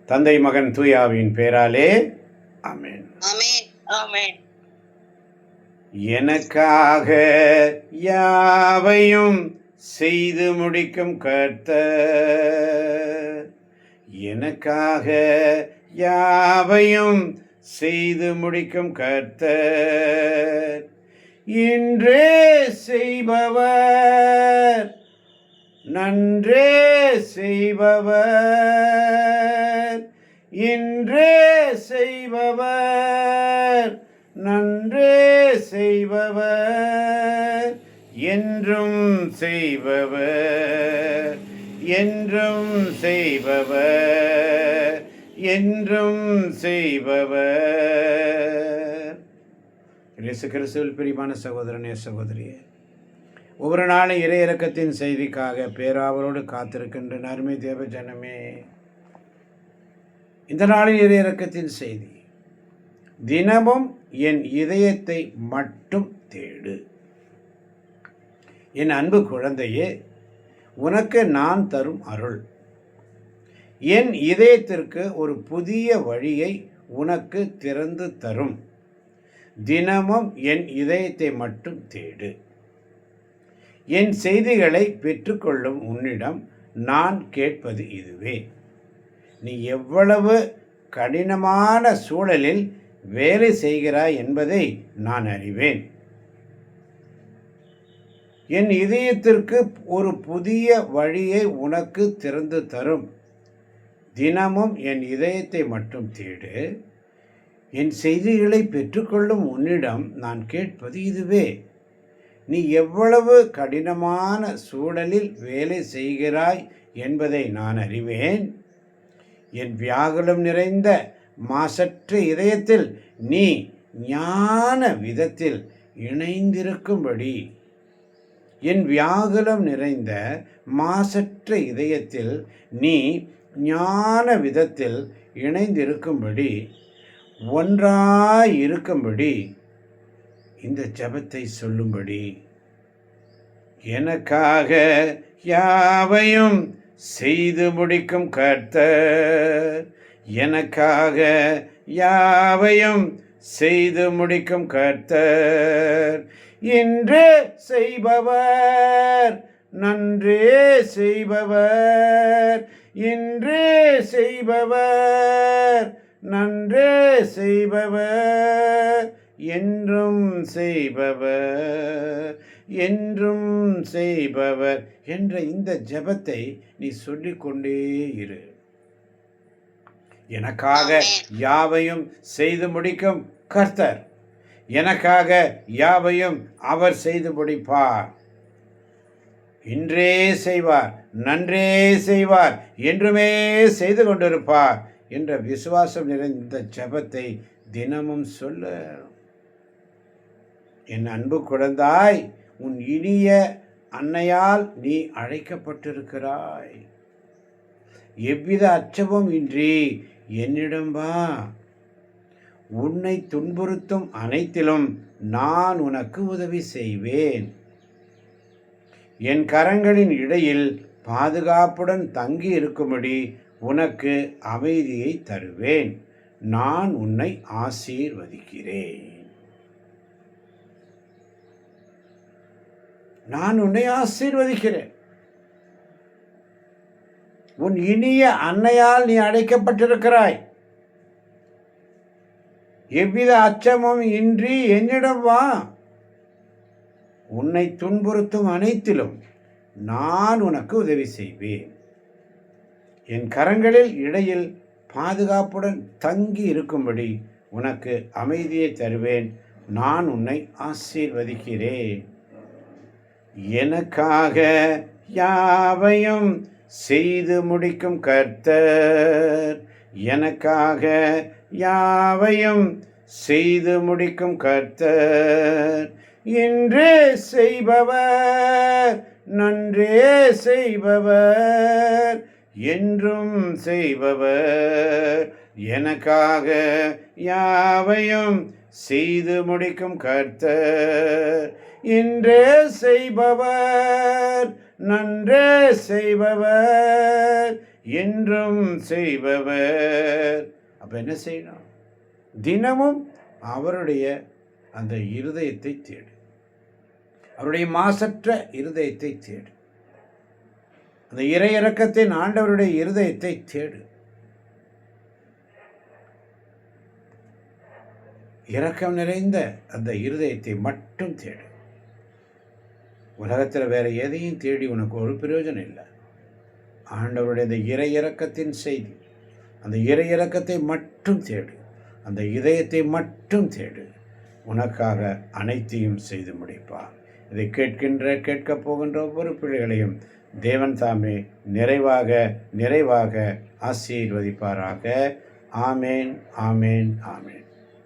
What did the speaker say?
தந்தை மகன் தூயாவின் பேராலே ஆமென். எனக்காக யாவையும் செய்து முடிக்கும் கர்த்தர், எனக்காக யாவையும் செய்து முடிக்கும் கர்த்தர், இன்றே செய்பவர், நன்றே செய்பவர், இன்றே செய்பவர், நன்றே செய்பவர், என்றும் செய்பவர், என்றும் செய்பவர், என்றும் செய்பவர். இயேசு கிறிஸ்துவில் பிரியமான சகோதரனே சகோதரியே, ஒவ்வொரு நாளும் இறை இரக்கத்தின் செய்திக்காக பேராவலோடு காத்திருக்கின்ற அருமை தேவ ஜனமே, இந்த நாளின் இறை இரக்கத்தின் செய்தி, தினமும் என் இதயத்தை மட்டும் தேடு. என் அன்பு குழந்தையே, உனக்கு நான் தரும் அருள் என் இதயத்திற்கு ஒரு புதிய வழியை உனக்கு திறந்து தரும். தினமும் என் இதயத்தை மட்டும் தேடு. என் செய்திகளை பெற்றுக்கொள்ளும் உன்னிடம் நான் கேட்பது இதுவே: நீ எவ்வளவு கடினமான சூழலில் வேலை செய்கிறாய் என்பதை நான் அறிவேன். என் இதயத்திற்கு ஒரு புதிய வழியை உனக்கு திறந்து தரும். தினமும் என் இதயத்தை மட்டும் தேடு. என் செய்திகளை பெற்றுக்கொள்ளும் உன்னிடம் நான் கேட்பது இதுவே: நீ எவ்வளவு கடினமான சூழலில் வேலை செய்கிறாய் என்பதை நான் அறிவேன். என் வியாகுலம் நிறைந்த மாசற்ற இதயத்தில் நீ ஞான விதத்தில் இணைந்திருக்கும்படி, என் வியாகுலம் நிறைந்த மாசற்ற இதயத்தில் நீ ஞான விதத்தில் இணைந்திருக்கும்படி, ஒன்றாயிருக்கும்படி இந்த ஜெபத்தை சொல்லும்படி, எனக்காக யாவையும் செய்து முடிக்கும் கர்த்தர், எனக்காக யாவையும் செய்து முடிக்கும் கர்த்தர், இன்றே செய்பவர், நன்றே செய்பவர், இன்றே செய்பவர், நன்றே செய்பவர், என்றும் செய்பவர், என்றும் செய்பவர் என்ற இந்த ஜெபத்தை நீ சொல்லிக்கொண்டே இரு. எனக்காக யாவையும் செய்து முடிக்கும் கர்த்தர், எனக்காக யாவையும் அவர் செய்து முடிப்பார். இன்றே செய்வார், நன்றே செய்வார், என்றுமே செய்து கொண்டிருப்பார் என்ற விசுவாசம் நிறைந்த ஜெபத்தை தினமும் சொல்ல. என் அன்பு குழந்தாய், உன் இனிய அன்னையால் நீ அழைக்கப்பட்டிருக்கிறாய். எவ்வித அச்சமும் இன்றி என்னிடம் வா. உன்னை துன்புறுத்தும் அனைத்திலும் நான் உனக்கு உதவி செய்வேன். என் கரங்களின் இடையில் பாதுகாப்புடன் தங்கி இருக்கும்படி உனக்கு அமைதியை தருவேன். நான் உன்னை ஆசீர்வதிக்கிறேன். நான் உன்னை ஆசீர்வதிக்கிறேன். உன் இனிய அன்னையால் நீ அழைக்கப்பட்டிருக்கிறாய். எவ்வித அச்சமும் இன்றி என்னிடம் வா. உன்னை துன்புறுத்தும் அனைத்திலும் நான் உனக்கு உதவி செய்வேன். என் கரங்களில் இடையில் பாதுகாப்புடன் தங்கி இருக்கும்படி உனக்கு அமைதியை தருவேன். நான் உன்னை ஆசீர்வதிக்கிறேன். எனக்காக யாவையும் செய்து முடிக்கும் கர்த்தர், எனக்காக யாவையும் செய்து முடிக்கும் கர்த்தர், இன்றே செய்பவர், நன்றே செய்பவர், என்றும் செய்பவர், எனக்காக யாவையும் செய்து முடிக்கும் கர்த்தர், இன்றே செய்பவர், நன்றே செய்பவர், என்றும் செய்பவர். அப்போ என்ன செய்யணும்? தினமும் அவருடைய அந்த இருதயத்தை தேடு, அவருடைய மாசற்ற இருதயத்தை தேடு, அந்த இறையிறக்கத்தின் ஆண்டவருடைய இருதயத்தை தேடு. இரக்கம் நிறைந்த அந்த இருதயத்தை மட்டும் தேடு. உலகத்தில் வேற எதையும் தேடி உனக்கு ஒரு பிரயோஜனம் இல்லை. ஆண்டவருடைய அந்த இறையிறக்கத்தின் செய்தி, அந்த இறையிறக்கத்தை மட்டும் தேடு, அந்த இதயத்தை மட்டும் தேடு. உனக்காக அனைத்தையும் செய்து முடிப்பார். இதை கேட்கப் போகின்ற ஒவ்வொரு பிள்ளைகளையும் தேவன் தாமே நிறைவாக நிறைவாக ஆசீர்வதிப்பாராக. ஆமேன், ஆமேன், ஆமேன்.